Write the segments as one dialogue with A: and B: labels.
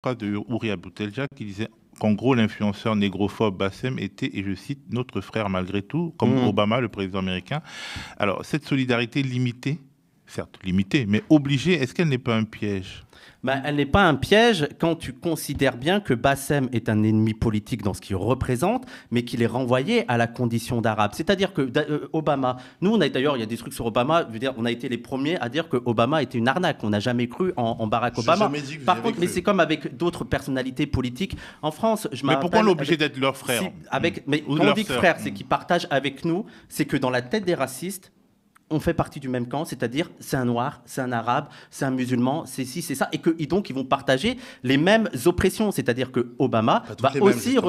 A: phrase de Ouria Boutelja qui disait qu'en gros, l'influenceur négrophobe Bassem était, et je cite, notre frère malgré tout, comme Obama, le président américain. Alors, cette solidarité limitée, certes limitée, mais obligée, est-ce qu'elle n'est pas un piège ?
B: Elle n'est pas un piège quand tu considères bien que Bassem est un ennemi politique dans ce qu'il représente, mais qu'il est renvoyé à la condition d'arabe. C'est-à-dire que Obama, nous, d'ailleurs, il y a des trucs sur Obama, je veux dire, on a été les premiers à dire que Obama était une arnaque. On n'a jamais cru en Barack Obama.
C: Jamais dit que
B: Par contre, mais c'est comme avec d'autres personnalités politiques en France.
A: Mais pourquoi on est obligé d'être leur frère ?
B: Mais quand on dit frère, c'est qu'ils partagent avec nous, c'est que dans la tête des racistes, on fait partie du même camp, c'est-à-dire c'est un noir, c'est un arabe, c'est un musulman, c'est ci, c'est ça, et donc ils vont partager les mêmes oppressions, c'est-à-dire que Obama va aussi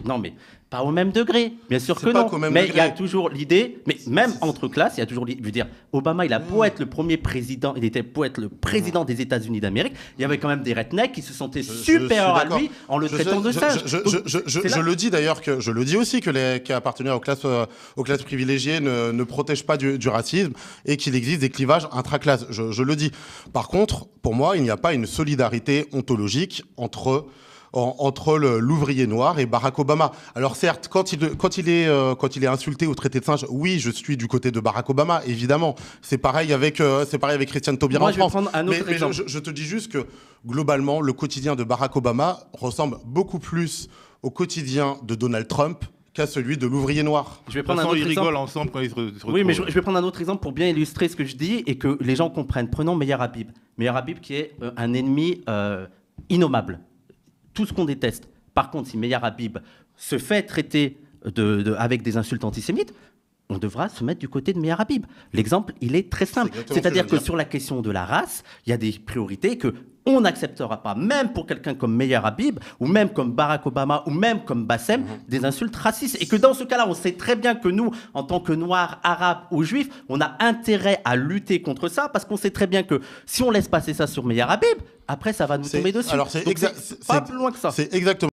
B: non mais pas au même degré, bien sûr que non, mais il y a toujours l'idée, mais même entre classes, il y a toujours l'idée, je veux dire, Obama il a beau être le premier président, il était beau être le président des États-Unis d'Amérique, il y avait quand même des rednecks qui se sentaient supérieurs à lui en le traitant de singe.
C: Je le dis d'ailleurs je le dis aussi que qui appartenaient aux classes privilégiées ne protègent pas du racisme et qu'il existe des clivages intraclasses. Je le dis. Par contre, pour moi, il n'y a pas une solidarité ontologique entre l'ouvrier noir et Barack Obama. Alors certes, quand il est insulté ou traité de singe, oui, je suis du côté de Barack Obama, évidemment. C'est pareil avec Christiane Taubira en France.
B: Je vais prendre un autre exemple.
C: Je te dis juste que globalement, le quotidien de Barack Obama ressemble beaucoup plus au quotidien de Donald Trump qu'à celui de l'ouvrier noir.
A: Je vais prendre un autre exemple. Ils rigolent ensemble quand ils se retrouvent.
B: Oui, mais je vais prendre un autre exemple pour bien illustrer ce que je dis et que les gens comprennent. Prenons Meyer Habib. Meyer Habib qui est un ennemi innommable. Tout ce qu'on déteste. Par contre, si Meyer Habib se fait traiter avec des insultes antisémites, on devra se mettre du côté de Meyer Habib. L'exemple, il est très simple. C'est-à-dire que sur la question de la race, il y a des priorités que on n'acceptera pas, même pour quelqu'un comme Meyer Habib, ou même comme Barack Obama, ou même comme Bassem, des insultes racistes. Et que dans ce cas-là, on sait très bien que nous, en tant que Noirs, Arabes ou Juifs, on a intérêt à lutter contre ça, parce qu'on sait très bien que si on laisse passer ça sur Meyer Habib, après, ça va nous tomber dessus.
C: Alors,
B: Donc, c'est pas plus loin que ça.
C: C'est exactement